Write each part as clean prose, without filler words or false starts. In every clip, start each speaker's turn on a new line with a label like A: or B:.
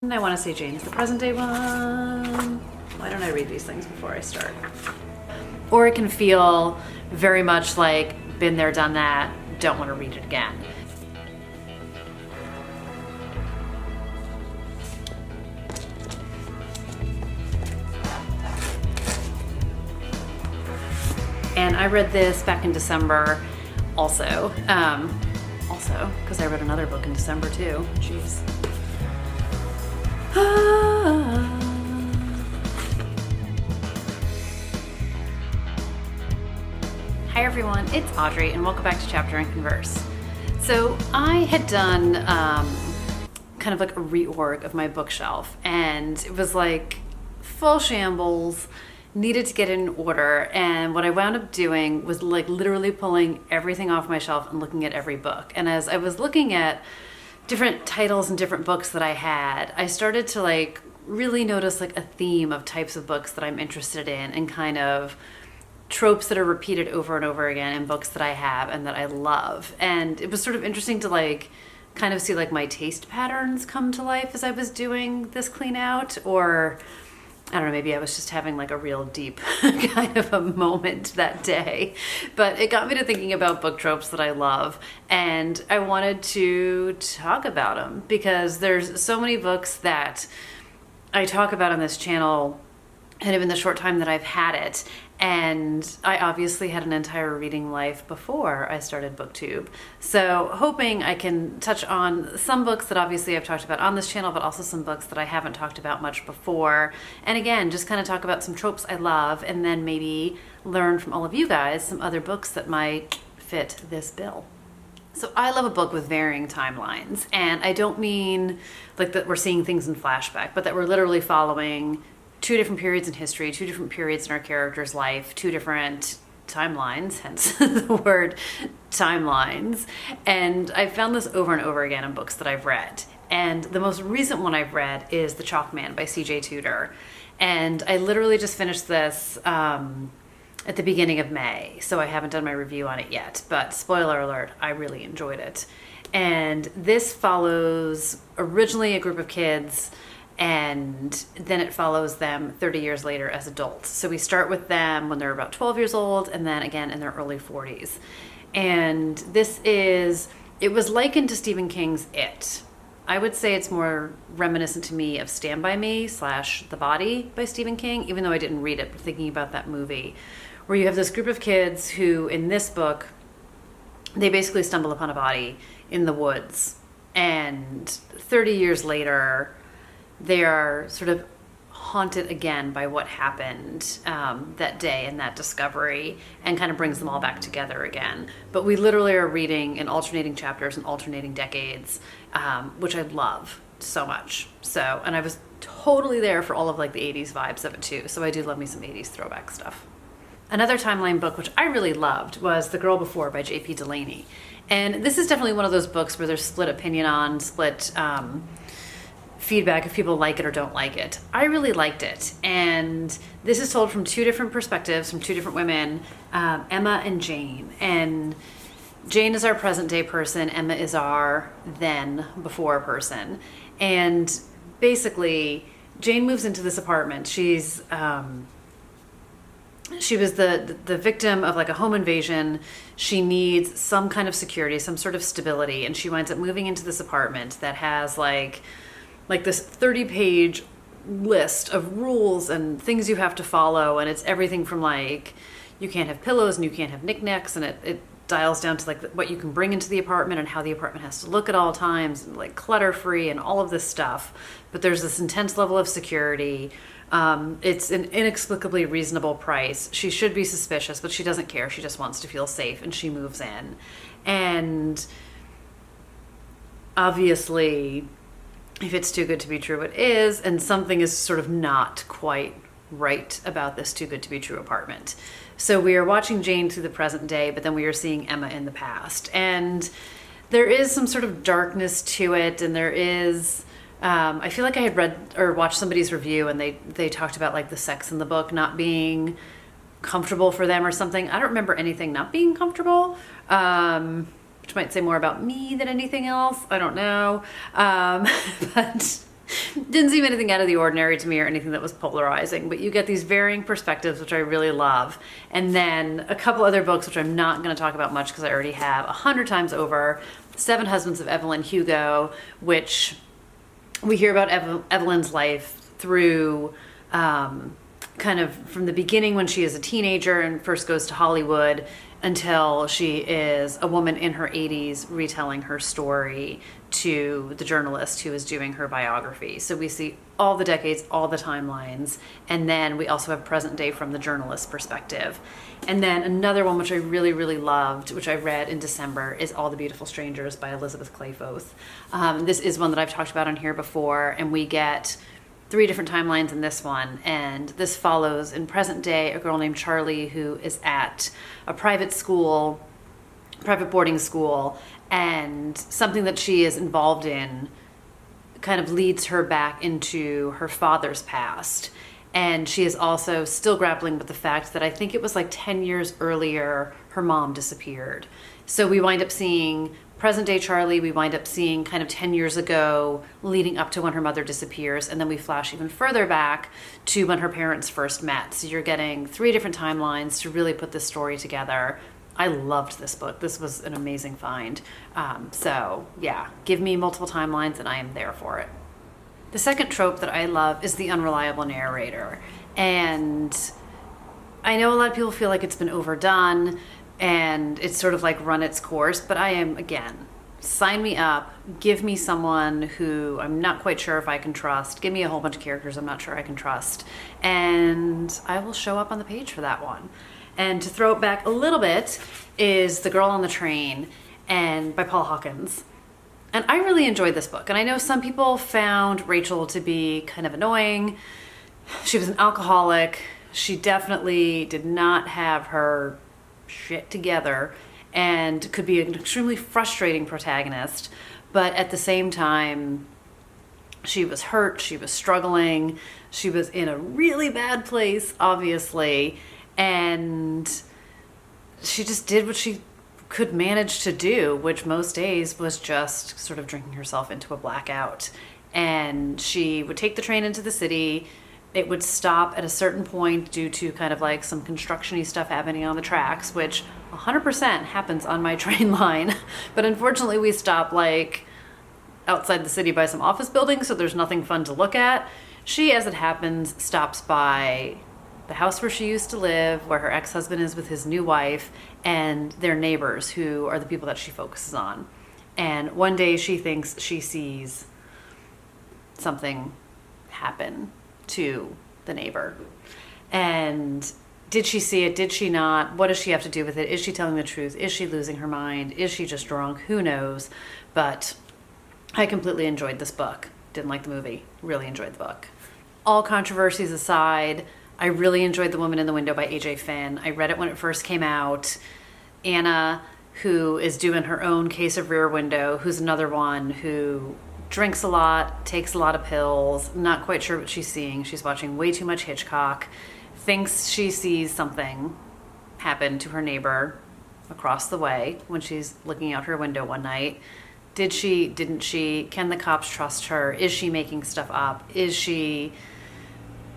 A: I want to say Jane is the present day one. Why don't I read these things before I start? Or it can feel very much like, been there, done that, don't want to read it again. And I read this back in December also. Also, because I read another book in December too. Jeez. Hi everyone, it's Audrey and welcome back to Chapter and Converse. So I had done kind of like a reorg of my bookshelf, and it was like full shambles, needed to get in order, and what I wound up doing was like literally pulling everything off my shelf and looking at every book. And as I was looking at different titles and different books that I had, I started to like really notice like a theme of types of books that I'm interested in, and kind of tropes that are repeated over and over again in books that I have and that I love. And it was sort of interesting to like kind of see like my taste patterns come to life as I was doing this clean out. Or I don't know, maybe I was just having like a real deep kind of a moment that day. But it got me to thinking about book tropes that I love, and I wanted to talk about them because there's so many books that I talk about on this channel kind of in the short time that I've had it. And I obviously had an entire reading life before I started BookTube. So hoping I can touch on some books that obviously I've talked about on this channel, but also some books that I haven't talked about much before. And again, just kind of talk about some tropes I love, and then maybe learn from all of you guys some other books that might fit this bill. So I love a book with varying timelines. And I don't mean like that we're seeing things in flashback, but that we're literally following two different periods in history, two different periods in our character's life, two different timelines, hence the word timelines. And I've found this over and over again in books that I've read. And the most recent one I've read is The Chalk Man by C.J. Tudor. And I literally just finished this at the beginning of May, so I haven't done my review on it yet. But spoiler alert, I really enjoyed it. And this follows originally a group of kids, and then it follows them 30 years later as adults. So we start with them when they're about 12 years old, and then again in their early 40s. And it was likened to Stephen King's It. I would say it's more reminiscent to me of Stand By Me / The Body by Stephen King, even though I didn't read it, but thinking about that movie, where you have this group of kids who, in this book, they basically stumble upon a body in the woods. And 30 years later, they are sort of haunted again by what happened that day and that discovery, and kind of brings them all back together again. But we literally are reading in alternating chapters and alternating decades, which I love so much. So, and I was totally there for all of like the 80s vibes of it too. So I do love me some 80s throwback stuff. Another timeline book, which I really loved, was The Girl Before by J.P. Delaney. And this is definitely one of those books where there's split opinion on, split feedback if people like it or don't like it. I really liked it, and this is told from two different perspectives, from two different women, Emma and Jane. And Jane is our present day person, Emma is our then before person. And basically Jane moves into this apartment. She was the victim of like a home invasion. She needs some kind of security, some sort of stability, and she winds up moving into this apartment that has like this 30-page list of rules and things you have to follow. And it's everything from like, you can't have pillows and you can't have knickknacks, and it dials down to like what you can bring into the apartment and how the apartment has to look at all times, and like clutter-free and all of this stuff. But there's this intense level of security. It's an inexplicably reasonable price. She should be suspicious, but she doesn't care. She just wants to feel safe, and she moves in. And obviously, if it's too good to be true, it is, and something is sort of not quite right about this too good to be true apartment. So we are watching Jane through the present day, but then we are seeing Emma in the past. And there is some sort of darkness to it, and there is, I feel like I had read or watched somebody's review, and they talked about like the sex in the book not being comfortable for them or something. I don't remember anything not being comfortable. Which might say more about me than anything else. I don't know. But Didn't seem anything out of the ordinary to me or anything that was polarizing, but you get these varying perspectives, which I really love. And then a couple other books, which I'm not going to talk about much because I already have 100 times over. Seven Husbands of Evelyn Hugo, which we hear about Evelyn's life through kind of from the beginning when she is a teenager and first goes to Hollywood until she is a woman in her 80s retelling her story to the journalist who is doing her biography. So we see all the decades, all the timelines, and then we also have present day from the journalist's perspective. And then another one which I really, really loved, which I read in December, is All the Beautiful Strangers by Elizabeth Clayfoth. This is one that I've talked about on here before, and we get 3 different timelines in this one, and this follows in present day a girl named Charlie who is at a private boarding school, and something that she is involved in kind of leads her back into her father's past. And she is also still grappling with the fact that I think it was like 10 years earlier her mom disappeared. So we wind up seeing present day Charlie, we wind up seeing kind of 10 years ago leading up to when her mother disappears, and then we flash even further back to when her parents first met. So you're getting 3 different timelines to really put this story together. I loved this book. This was an amazing find. So yeah, give me multiple timelines and I am there for it. The second trope that I love is the unreliable narrator. And I know a lot of people feel like it's been overdone and it's sort of like run its course, but I am, again, sign me up, give me someone who I'm not quite sure if I can trust, give me a whole bunch of characters I'm not sure I can trust, and I will show up on the page for that one. And to throw it back a little bit is The Girl on the Train and by Paul Hawkins. And I really enjoyed this book. And I know some people found Rachel to be kind of annoying. She was an alcoholic. She definitely did not have her shit together and could be an extremely frustrating protagonist. But at the same time, she was hurt. She was struggling. She was in a really bad place, obviously. And she just did what she could manage to do, which most days was just sort of drinking herself into a blackout. And she would take the train into the city. It would stop at a certain point due to kind of like some construction-y stuff happening on the tracks, which 100% happens on my train line. But unfortunately, we stop like outside the city by some office buildings, so there's nothing fun to look at. She, as it happens, stops by the house where she used to live, where her ex-husband is with his new wife, and their neighbors, who are the people that she focuses on. And one day she thinks she sees something happen to the neighbor. And did she see it? Did she not? What does she have to do with it? Is she telling the truth? Is she losing her mind? Is she just drunk? Who knows? But I completely enjoyed this book. Didn't like the movie. Really enjoyed the book. All controversies aside, I really enjoyed The Woman in the Window by A.J. Finn. I read it when it first came out. Anna, who is doing her own case of Rear Window, who's another one who drinks a lot, takes a lot of pills, not quite sure what she's seeing. She's watching way too much Hitchcock, thinks she sees something happen to her neighbor across the way when she's looking out her window one night. Did she? Didn't she? Can the cops trust her? Is she making stuff up? Is she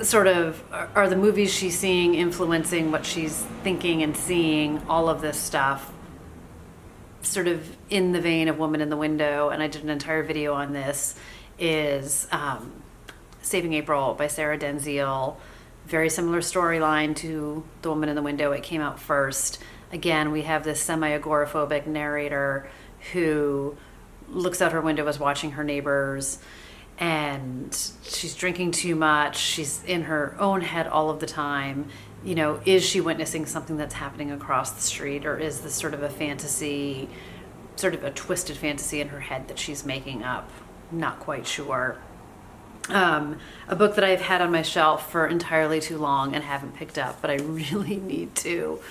A: sort of, are the movies she's seeing influencing what she's thinking and seeing? All of this stuff sort of in the vein of Woman in the Window, and I did an entire video on this, is Saving April by Sarah Denziel. Very similar storyline to The Woman in the Window. It came out first. Again, we have this semi-agoraphobic narrator who looks out her window as watching her neighbors, and she's drinking too much. She's in her own head all of the time. You know, is she witnessing something that's happening across the street, or is this sort of a fantasy, sort of a twisted fantasy in her head that she's making up? Not quite sure. A book that I've had on my shelf for entirely too long and haven't picked up, but I really need to,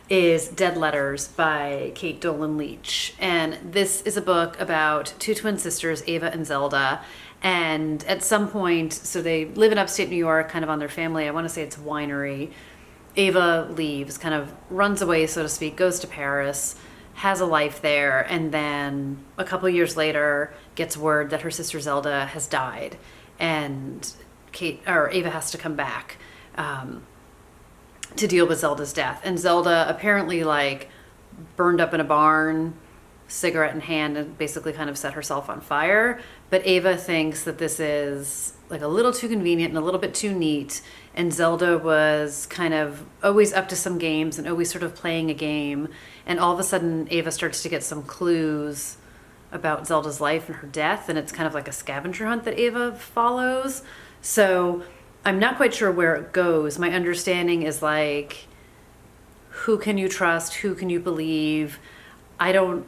A: is Dead Letters by Kate Dolan Leach. And this is a book about 2 twin sisters, Ava and Zelda. And at some point, so they live in upstate New York, kind of on their family, I want to say it's a winery. Ava leaves, kind of runs away, so to speak, goes to Paris, has a life there, and then a couple years later gets word that her sister Zelda has died. and Ava has to come back to deal with Zelda's death. And Zelda apparently like burned up in a barn, cigarette in hand, and basically kind of set herself on fire. But Ava thinks that this is like a little too convenient and a little bit too neat. And Zelda was kind of always up to some games and always sort of playing a game. And all of a sudden Ava starts to get some clues about Zelda's life and her death. And it's kind of like a scavenger hunt that Ava follows. So I'm not quite sure where it goes. My understanding is like, who can you trust? Who can you believe? I don't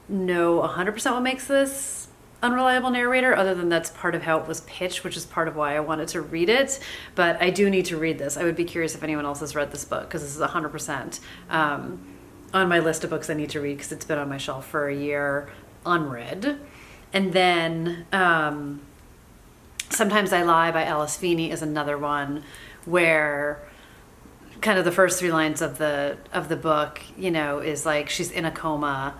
A: know 100% what makes this unreliable narrator, other than that's part of how it was pitched, which is part of why I wanted to read it. But I do need to read this. I would be curious if anyone else has read this book, because this is 100% on my list of books I need to read, because it's been on my shelf for a year unread. And then Sometimes I Lie by Alice Feeney is another one where kind of the first 3 lines of the book, you know, is like, she's in a coma,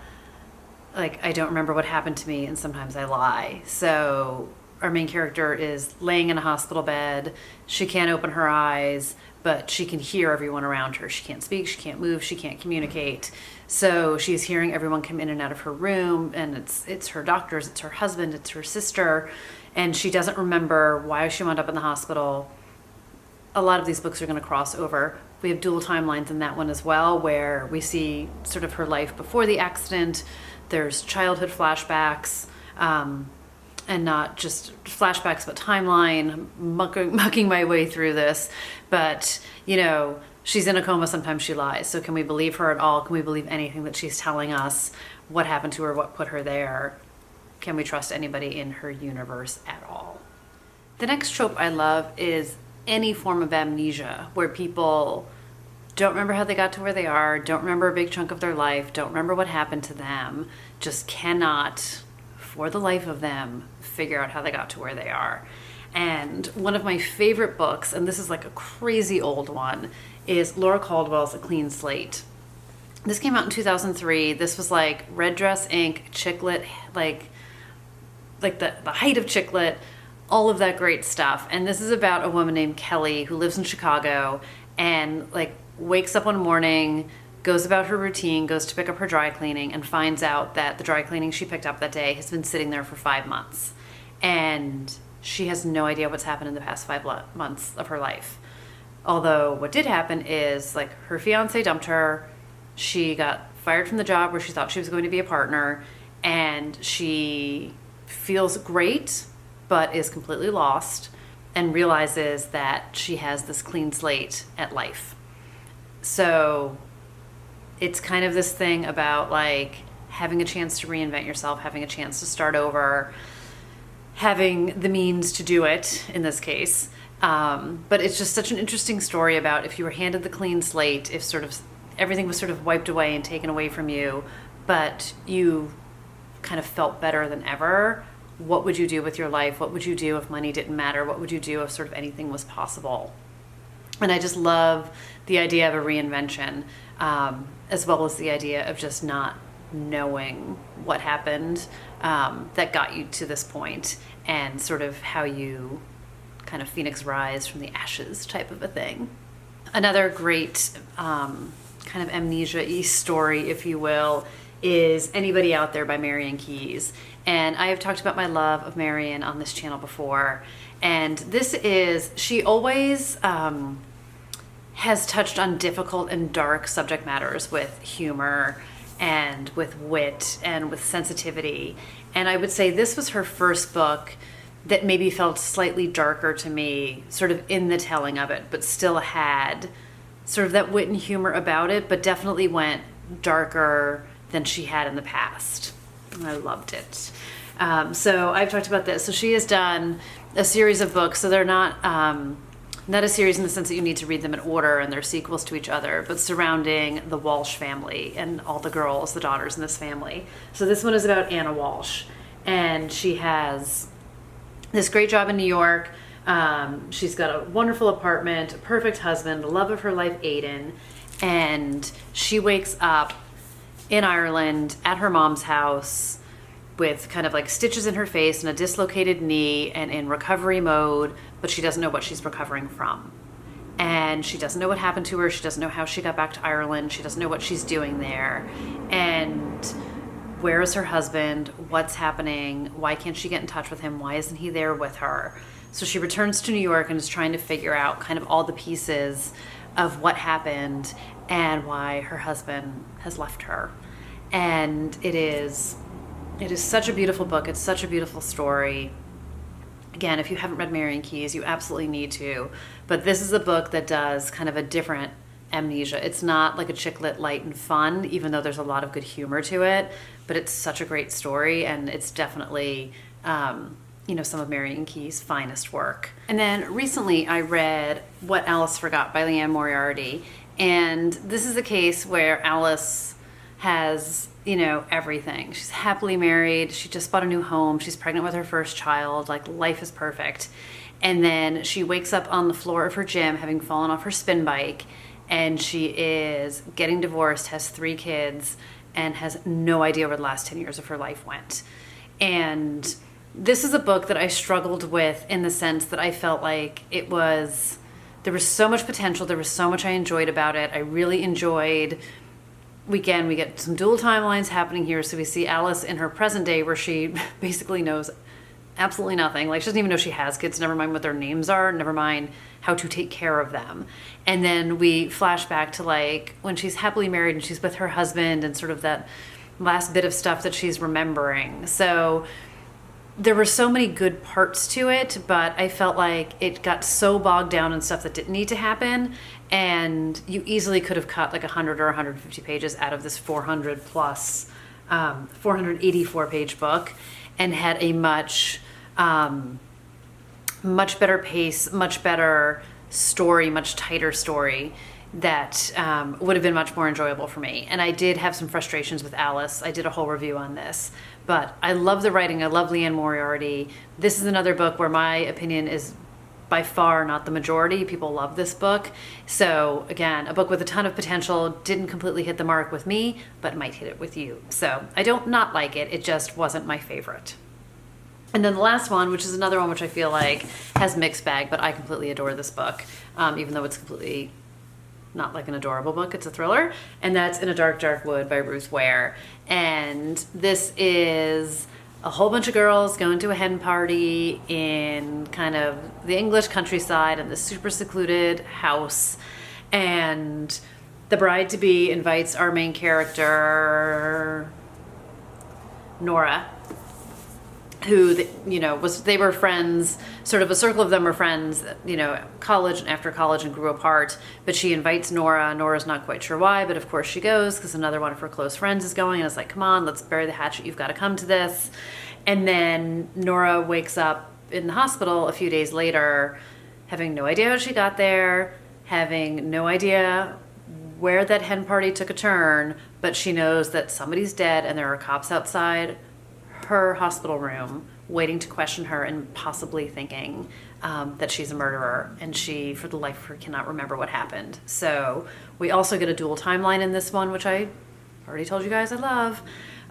A: like, I don't remember what happened to me, and sometimes I lie. So our main character is laying in a hospital bed. She can't open her eyes, but she can hear everyone around her. She can't speak, she can't move, she can't communicate. So she's hearing everyone come in and out of her room, and it's her doctors, it's her husband, it's her sister, and she doesn't remember why she wound up in the hospital. A lot of these books are going to cross over. We have dual timelines in that one as well, where we see sort of her life before the accident. There's childhood flashbacks, and not just flashbacks, but timeline. I'm mucking my way through this. But, you know, she's in a coma, sometimes she lies. So can we believe her at all? Can we believe anything that she's telling us? What happened to her? What put her there? Can we trust anybody in her universe at all? The next trope I love is any form of amnesia, where people don't remember how they got to where they are, don't remember a big chunk of their life, don't remember what happened to them, just cannot, for the life of them, figure out how they got to where they are. And one of my favorite books, and this is like a crazy old one, is Laura Caldwell's A Clean Slate. This came out in 2003. This was like red dress ink, chick lit, like the height of chick lit, all of that great stuff. And this is about a woman named Kelly who lives in Chicago and like wakes up one morning, goes about her routine, goes to pick up her dry cleaning, and finds out that the dry cleaning she picked up that day has been sitting there for 5 months. And she has no idea what's happened in the past 5 months of her life. Although what did happen is like her fiance dumped her, she got fired from the job where she thought she was going to be a partner, and she feels great but is completely lost and realizes that she has this clean slate at life. So it's kind of this thing about like having a chance to reinvent yourself, having a chance to start over, having the means to do it in this case. But it's just such an interesting story about if you were handed the clean slate, if sort of everything was sort of wiped away and taken away from you, but you kind of felt better than ever. What would you do with your life? What would you do if money didn't matter? What would you do if sort of anything was possible? And I just love the idea of a reinvention, as well as the idea of just not knowing what happened that got you to this point, and sort of how you kind of phoenix rise from the ashes type of a thing. Another great kind of amnesia-y story, if you will, is Anybody Out There by Marian Keyes. And I have talked about my love of Marian on this channel before. And this is, she always has touched on difficult and dark subject matters with humor and with wit and with sensitivity. And I would say this was her first book that maybe felt slightly darker to me, sort of in the telling of it, but still had sort of that wit and humor about it, but definitely went darker than she had in the past. I loved it. So I've talked about this. So she has done a series of books. So they're not a series in the sense that you need to read them in order and they're sequels to each other, but surrounding the Walsh family and all the girls, the daughters in this family. So this one is about Anna Walsh, and she has this great job in New York. She's got a wonderful apartment, a perfect husband, the love of her life, Aiden, and she wakes up in Ireland at her mom's house, with kind of like stitches in her face and a dislocated knee and in recovery mode, but she doesn't know what she's recovering from. And she doesn't know what happened to her. She doesn't know how she got back to Ireland. She doesn't know what she's doing there. And where is her husband? What's happening? Why can't she get in touch with him? Why isn't he there with her? So she returns to New York and is trying to figure out kind of all the pieces of what happened and why her husband has left her. And it is such a beautiful book. It's such a beautiful story. Again, if you haven't read Marian Keyes, you absolutely need to. But this is a book that does kind of a different amnesia. It's not like a chick lit light and fun, even though there's a lot of good humor to it. But it's such a great story, and it's definitely some of Marian Keyes' finest work. And then recently I read What Alice Forgot by Liane Moriarty. And this is a case where Alice has, everything. She's happily married. She just bought a new home. She's pregnant with her first child. Like, life is perfect. And then she wakes up on the floor of her gym, having fallen off her spin bike, and she is getting divorced, has 3 kids, and has no idea where the last 10 years of her life went. And this is a book that I struggled with in the sense that I felt like there was so much potential. There was so much I enjoyed about it. I really enjoyed, we get some dual timelines happening here. So we see Alice in her present day where she basically knows absolutely nothing. Like, she doesn't even know she has kids, never mind what their names are, never mind how to take care of them. And then we flash back to like when she's happily married and she's with her husband and sort of that last bit of stuff that she's remembering. So there were so many good parts to it, but I felt like it got so bogged down in stuff that didn't need to happen. And you easily could have cut like 100 or 150 pages out of this 400 plus, 484 page book and had a much better pace, much better story, much tighter story that would have been much more enjoyable for me. And I did have some frustrations with Alice. I did a whole review on this. But I love the writing. I love Liane Moriarty. This is another book where my opinion is by far not the majority. People love this book. So again, a book with a ton of potential, didn't completely hit the mark with me, but might hit it with you. So I don't not like it. It just wasn't my favorite. And then the last one, which is another one which I feel like has mixed bag, but I completely adore this book, even though it's completely not like an adorable book, it's a thriller, and that's In a Dark, Dark Wood by Ruth Ware. And this is a whole bunch of girls going to a hen party in kind of the English countryside in this super secluded house, and the bride-to-be invites our main character, Nora, who, they were friends, sort of a circle of them were friends, college and after college, and grew apart. But she invites Nora. Nora's not quite sure why, but of course she goes because another one of her close friends is going, and it's like, come on, let's bury the hatchet. You've got to come to this. And then Nora wakes up in the hospital a few days later, having no idea how she got there, having no idea where that hen party took a turn, but she knows that somebody's dead and there are cops outside her hospital room waiting to question her and possibly thinking that she's a murderer, and she, for the life of her, cannot remember what happened. So we also get a dual timeline in this one, which I already told you guys I love.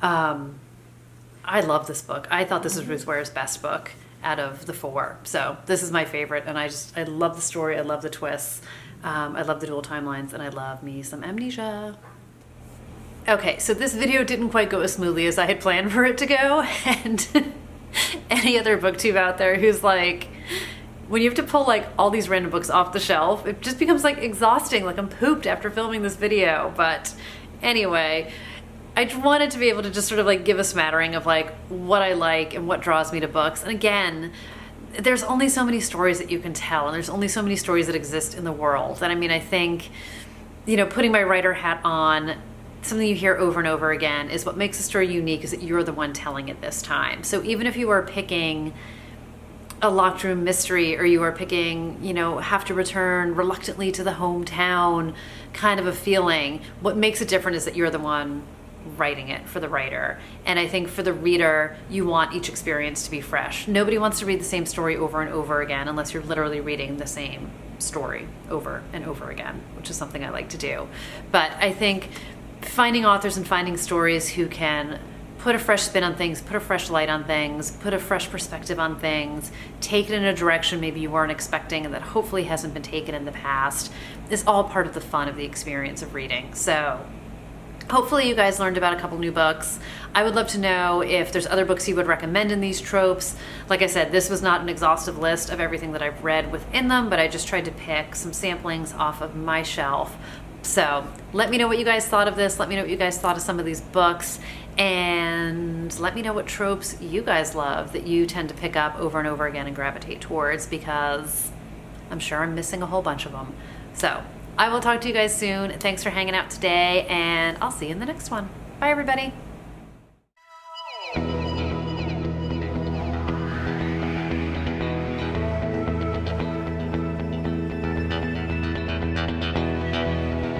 A: I love this book. I thought this was Ruth Ware's best book out of the 4. So this is my favorite, and I love the story. I love the twists. I love the dual timelines, and I love me some amnesia. Okay, so this video didn't quite go as smoothly as I had planned for it to go, and any other booktube out there who's like, when you have to pull like all these random books off the shelf, it just becomes like exhausting, like I'm pooped after filming this video. But anyway, I wanted to be able to just sort of like give a smattering of like what I like and what draws me to books. And again, there's only so many stories that you can tell, and there's only so many stories that exist in the world. And I mean, I think, putting my writer hat on, something you hear over and over again is what makes a story unique is that you're the one telling it this time. So even if you are picking a locked room mystery, or you are picking, have to return reluctantly to the hometown kind of a feeling, what makes it different is that you're the one writing it for the writer. And I think for the reader, you want each experience to be fresh. Nobody wants to read the same story over and over again unless you're literally reading the same story over and over again, which is something I like to do. But I think finding authors and finding stories who can put a fresh spin on things, put a fresh light on things, put a fresh perspective on things, take it in a direction maybe you weren't expecting and that hopefully hasn't been taken in the past, is all part of the fun of the experience of reading. So hopefully you guys learned about a couple new books. I would love to know if there's other books you would recommend in these tropes. Like I said, this was not an exhaustive list of everything that I've read within them, but I just tried to pick some samplings off of my shelf. So let me know what you guys thought of this. Let me know what you guys thought of some of these books. And let me know what tropes you guys love that you tend to pick up over and over again and gravitate towards, because I'm sure I'm missing a whole bunch of them. So I will talk to you guys soon. Thanks for hanging out today, and I'll see you in the next one. Bye, everybody.